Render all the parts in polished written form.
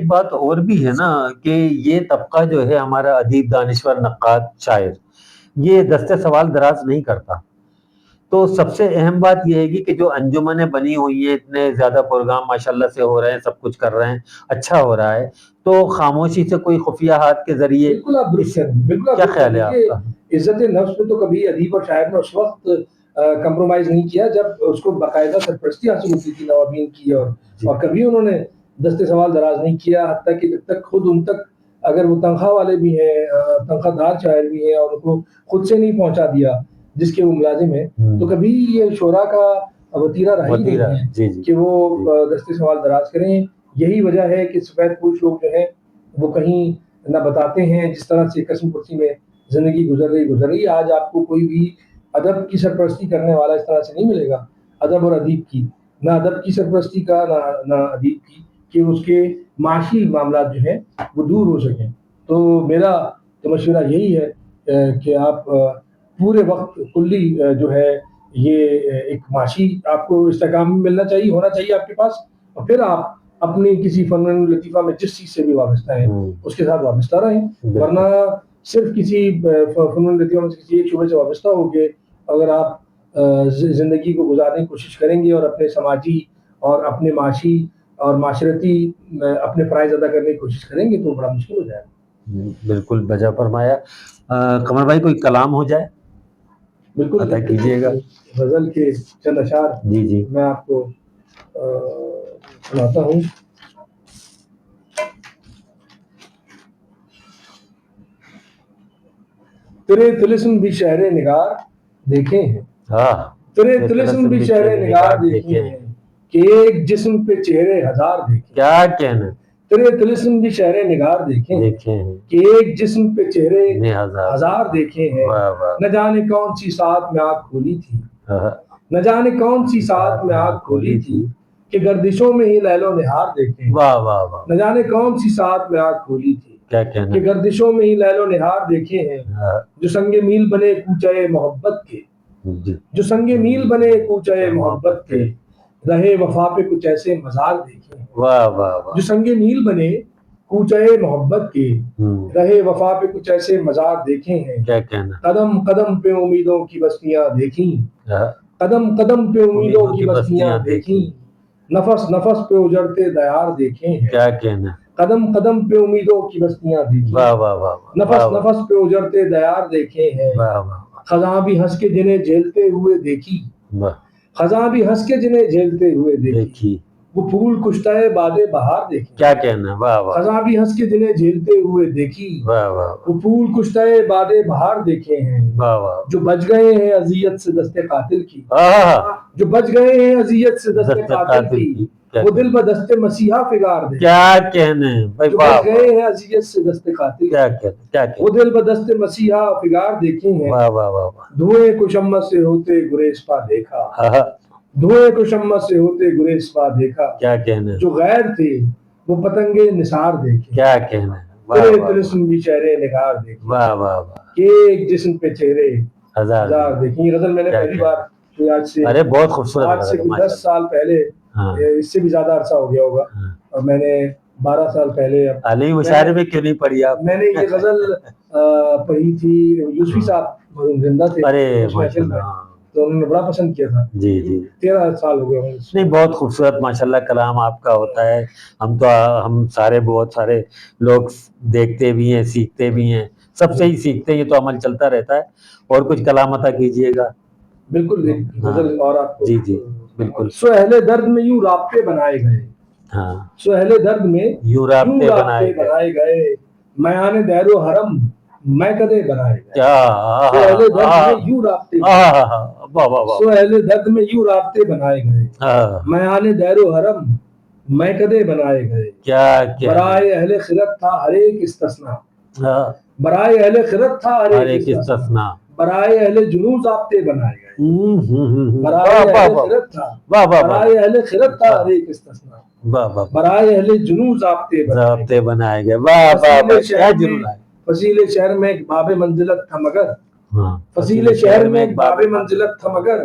بات اور بھی ہے نا کہ یہ طبقہ جو ہے ہمارا ادیب، دانشور، نقاد، شاعر، یہ دستے سوال دراز نہیں کرتا. تو سب سے اہم بات یہ ہے کہ جو انجمنیں بنی ہوئی ہیں، اتنے زیادہ پروگرام ماشاءاللہ سے ہو رہے ہیں، سب کچھ کر رہے ہیں، اچھا ہو رہا ہے، تو خاموشی سے کوئی خفیہ ہاتھ کے ذریعے بالکل آپ درست کہہ رہے ہیں، بالکل کیا آپ خیال ہے آپ کا؟ عزت نفس میں تو کبھی ادیب اور شاعر نے اس وقت کمپرومائز نہیں کیا جب اس کو باقاعدہ سرپرستی حاصل ہوتی تھی نوابین کی، اور کبھی انہوں نے دستے سوال دراز نہیں کیا، حتیٰ کہ جب تک خود ان تک اگر وہ تنخواہ والے بھی ہیں، تنخواہ دار شاعر بھی ہیں، اور ان کو خود سے نہیں پہنچا دیا جس کے وہ ملازم ہیں، تو کبھی یہ شعراء کا وتیرہ رہا ہی نہیں ہے کہ وہ دستے سوال دراز کریں. یہی وجہ ہے کہ سفید پوش لوگ جو ہیں وہ کہیں نہ بتاتے ہیں جس طرح سے قسم کرسی میں زندگی گزر رہی. آج آپ کو کوئی بھی ادب کی سرپرستی کرنے والا اس طرح سے نہیں ملے گا، ادب اور ادیب کی، نہ ادب کی سرپرستی کا، نہ ادیب کی، کہ اس کے معاشی معاملات جو ہیں وہ دور ہو سکیں. تو میرا تو مشورہ یہی ہے کہ آپ پورے وقت کلی جو ہے یہ ایک معاشی آپ کو استحکام ملنا چاہیے، ہونا چاہیے آپ کے پاس، اور پھر آپ اپنی کسی فن لطیفہ میں جس چیز سے بھی وابستہ ہیں اس کے ساتھ وابستہ رہیں. ورنہ صرف کسی فن لطیفہ میں کسی ایک شعبے سے وابستہ ہو کے اگر آپ زندگی کو گزارنے کی کوشش کریں گے اور اپنے سماجی اور اپنے معاشی اور معاشرتی اپنے فرائض ادا کرنے کی کوشش کریں گے تو بڑا مشکل ہو جائے گا. بالکل بجا فرمایا. قمر بھائی کوئی کلام ہو جائے بالکل عطا کیجیے گا. غزل کے چند اشعار جی میں آپ کو سناتا ہوں. تیرے طلسم بھی شہر نگار دیکھے ہیں، تیرے طلسم بھی شہر نگار دیکھے ہیں، کہ ایک جسم پہ چہرے ہزار دیکھے. کیا کہنا. تیرے طلسم بھی شہر نگار دیکھے ہیں کہ ایک جسم پہ چہرے ہزار دیکھے ہیں. نہ جانے کون سی ساتھ میں آنکھ کھولی تھی، نہ جانے کون سی ساتھ میں آنکھ کھولی تھی، کہ گردشوں میں ہی لیل و نہار دیکھے ہیں. نہ جانے کون سی ساتھ میں آنکھ کھولی تھی کہ گردشوں میں ہی لیل و نہار دیکھے ہیں. جو سنگ میل بنے کوچے محبت کے، جو سنگ میل بنے کوچے محبت کے، رہے وفا پہ کچھ ایسے مزار دیکھے ہیں. جو سنگ میل بنے کوچے محبت کے، رہے وفا پہ کچھ ایسے مزار دیکھے ہیں. قدم قدم پہ امیدوں کی بستیاں دیکھیں، قدم قدم پہ امیدوں کی بستیاں دیکھیں، نفس نفس پہ اجڑتے دیار دیکھے ہیں. کیا کہنا. قدم قدم پہ امیدوں کی بستیاں دیکھیں، نفس نفس پہ اجڑتے دیار دیکھے ہیں. خزاں بھی ہنس کے جنہیں جھیلتے ہوئے دیکھی، خزاں بھی ہنس کے جنہیں جھیلتے ہوئے دیکھی، وہ پھول کشتہ باد بہار دیکھے. کیا کہنا. خزاں بھی ہنس کے جنہیں جھیلتے ہوئے دیکھی، وہ پھول کشتہ باد بہار دیکھے ہیں. جو بچ گئے ہیں اذیت سے دست قاتل کی، جو بچ گئے ہیں اذیت سے دست قاتل کی، وہ دل بدست مسیحا فگار دیکھے. کیا کہنے. جو بچ گئے ہیں اذیت سے دست قاتل کی، وہ دل بدست مسیحا فگار دیکھے ہیں. دھوئیں کو شمع سے ہوتے گریز پا دیکھا، دھوئیں کو شمع سے ہوتے گریز پا دیکھا. کیا کہنا. جو غیر تھے وہ پتنگے نثار دیکھے. کیا کہنا. تیرے طلسم بھی چہرے نگار دیکھے، کہ ایک جسم پہ چہرے ہزار دیکھیں. یہ غزل میں نے پہلی بار آج سے بہت خوبصورت، آج سے 10 سال پہلے، اس سے بھی زیادہ عرصہ ہو گیا ہوگا، اور میں نے 12 سال پہلے علی مشاعرے میں کیوں نہیں پڑھی آپ؟ میں نے یہ غزل پڑھی تھی. یوسفی صاحب زندہ تھے تو انہوں نے بڑا پسند کیا تھا. جی جی 13 سال ہو گئے ہوں. نہیں، بہت خوبصورت ماشاءاللہ کلام آپ کا ہوتا ہے. ہم سارے بہت سارے لوگ دیکھتے بھی ہیں، سیکھتے بھی ہیں، سب سے ہی سیکھتے ہیں. یہ تو عمل چلتا رہتا ہے. اور کچھ کلام عطا کیجیے گا. بالکل غزل اور آپ کو. جی جی بالکل. سو اہل درد میں یوں رابطے بنائے گئے، سو اہل درد میں یوں رابطے بنائے گئے، میان دیر و حرم میں کدے بنائے گئے. کیا. سو اہل درد میں یوں رابطے، سو اہل درد میں یوں رابطے بنائے گئے، میان دیر و حرم میں کدے بنائے گئے. کیا برائے اہل خرد تھا ہر ایک استثنا، برائے اہل خرد تھا ہر ایک استثنا، برائے اہل جنوں ضابطے بنائے گئے. برائے اہل خرد تھا، برائے اہل خرد تھا ہر ایک استثنا، برائے اہل جنوں ضابطے بنائے گئے. فصیل شہر میں ایک باب منزلت تھا مگر، فصیل شہر میں ایک باب منزلت تھا مگر،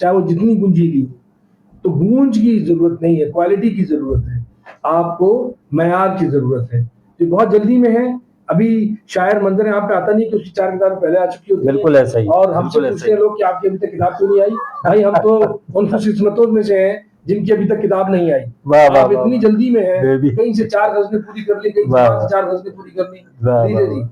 چاہے وہ جتنی گنجیلی ہو. تو گونج کی ضرورت نہیں ہے, کوالٹی کی ضرورت ہے, آپ کو معیار کی ضرورت ہے. جو بہت جلدی میں ہے, ابھی شاعر منظر یہاں پہ آتا نہیں کہ اس کی 4 کتابیں پہلے آ چکی ہوتی ہیں. بالکل ایسا ہی, اور ہم سے پوچھتے ہیں لوگ کہ آپ کی ابھی تک کتاب کیوں نہیں آئی. بھائی ہم تو ان خوش قسمتوں میں سے ہیں جن کی ابھی تک کتاب نہیں آئی. آپ اتنی جلدی میں ہیں, کہیں سے 4 غزلیں پوری کر لی, کہیں سے 4 غزلیں پوری کر لی, دھیرے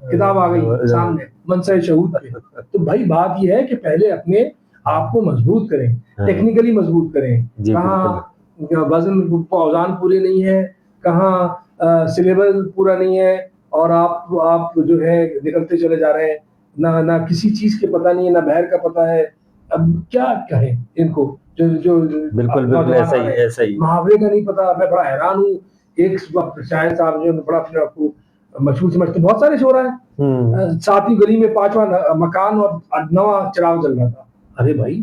کتاب آ گئی سامنے منصہ شہود پہ. تو بھائی بات یہ ہے کہ پہلے اپنے آپ کو مضبوط کریں, ٹیکنیکلی مضبوط کریں. کہاں وزن اوزان پورے نہیں ہے, کہاں سلیبس پورا نہیں ہے, اور آپ جو ہے نکلتے چلے جا رہے ہیں, نہ کسی چیز کے پتہ نہیں ہے, نہ بہر کا پتہ ہے. اب کیا کہیں ان کو جو بالکل ایسا ہی محاورے کا نہیں پتا. میں بڑا حیران ہوں. ایک وقت شاہد صاحب جو بڑا اپنے آپ کو مشہور سمجھتے, بہت سارے شعرا ہیں, 7ویں گلی میں 5واں مکان اور 9واں چراغ جل رہا تھا. ارے بھائی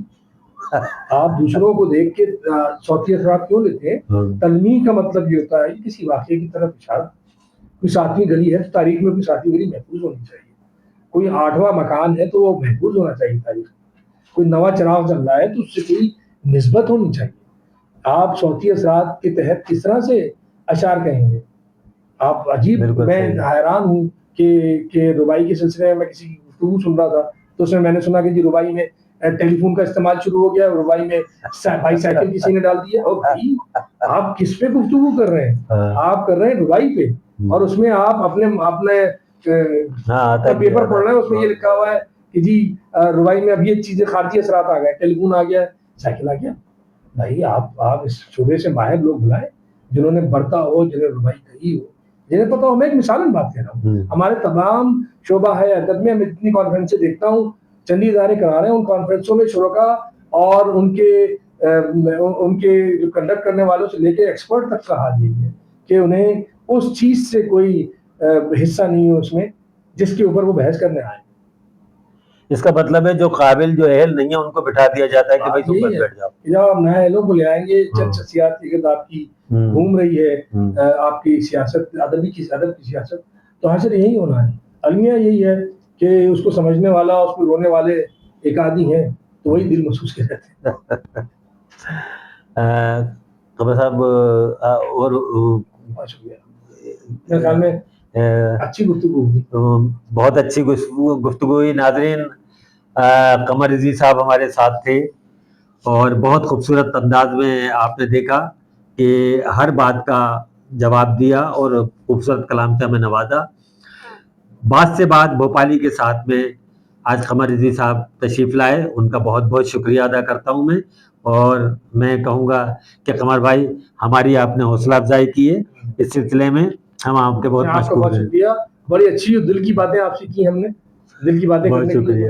آپ دوسروں کو دیکھ کے صوتی اثرات کیوں لیتے ہیں؟ تلمیح کا مطلب یہ ہوتا ہے کسی واقعے کی طرف اشارہ. کوئی 7ویں گلی ہے, تاریخ میں کوئی 7ویں گلی محفوظ ہونی چاہیے. کوئی 8واں مکان ہے تو وہ محفوظ ہونا چاہیے تاریخ میں. کوئی 9واں چراغ جل رہا ہے تو اس سے کوئی نسبت ہونی چاہیے. آپ صوتی اثرات کے تحت کس طرح سے اشعار کہیں گے؟ آپ عجیب. میں حیران ہوں کہ ربائی کے سلسلے میں کسی گفتگو سن رہا تھا, تو اس میں نے سنا کہ جی ربائی میں ٹیلی فون کا استعمال شروع ہو گیا, ربائی میں بائی سائیکل کسی نے ڈال دیا. اور بھائی آپ کس پہ گفتگو کر رہے ہیں؟ آپ کر رہے ہیں ربائی پہ, اور اس میں آپ اپنے پیپر پڑھ رہے ہیں, اس میں یہ لکھا ہوا ہے کہ جی ربائی میں اب یہ چیزیں خارجی اثرات آ گئے, ٹیلی فون آ گیا, سائیکل آ گیا. بھائی آپ اس شعبے سے ماہر لوگ بلائیں جنہوں نے برتا ہو, جنہیں ربائی کہی ہو, جنہیں پتا ہو. میں ایک مثالن بات کہہ رہا ہوں, ہمارے تمام شعبہ ہے ادب میں, میں جتنی کانفرنسیں دیکھتا ہوں, چندی ادارے کرا رہے ہیں, ان کانفرنسوں میں شرکا اور ان کے جو کنڈکٹ کرنے والوں سے لے کے ایکسپرٹ تک کا حال یہی ہے کہ انہیں اس چیز سے کوئی حصہ نہیں ہے اس میں جس کے اوپر وہ بحث کرنے آئے. اس کا مطلب ہے جو قابل, جو اہل نہیں ہے, ان کو بٹھا دیا جاتا ہے کہ بھائی تم بس بیٹھ جاؤ. جب آپ نئے اہلوں کو لے آئیں گے, چند شخصیات کی اگر آپ کی گھوم رہی ہے آپ کی سیاست, ادب کی سیاست, تو حاصل یہی ہونا ہے. المیہ یہی ہے کہ اس کو سمجھنے والا, اس کو رونے والے ایک آدھی ہیں, تو وہی دل محسوس کے رہتے ہیں. قمر صاحب, اور میرے خیال میں اچھی گفتگو ہوگی, بہت اچھی گفتگو ہوئی. ناظرین, قمر رضوی صاحب ہمارے ساتھ تھے, اور بہت خوبصورت انداز میں آپ نے دیکھا کہ ہر بات کا جواب دیا اور خوبصورت کلام سے ہمیں نوازا. بات سے بات بھوپالی کے ساتھ میں آج قمر رضوی صاحب تشریف لائے, ان کا بہت بہت شکریہ ادا کرتا ہوں میں. اور میں کہوں گا کہ قمر بھائی, ہماری آپ نے حوصلہ افزائی کی ہے اس سلسلے میں, ہم آپ کے بہت مشکور ہیں. شکریہ. بڑی اچھی دل کی باتیں آپ سے کی ہم نے, دل کی باتیں کرنے کے لیے.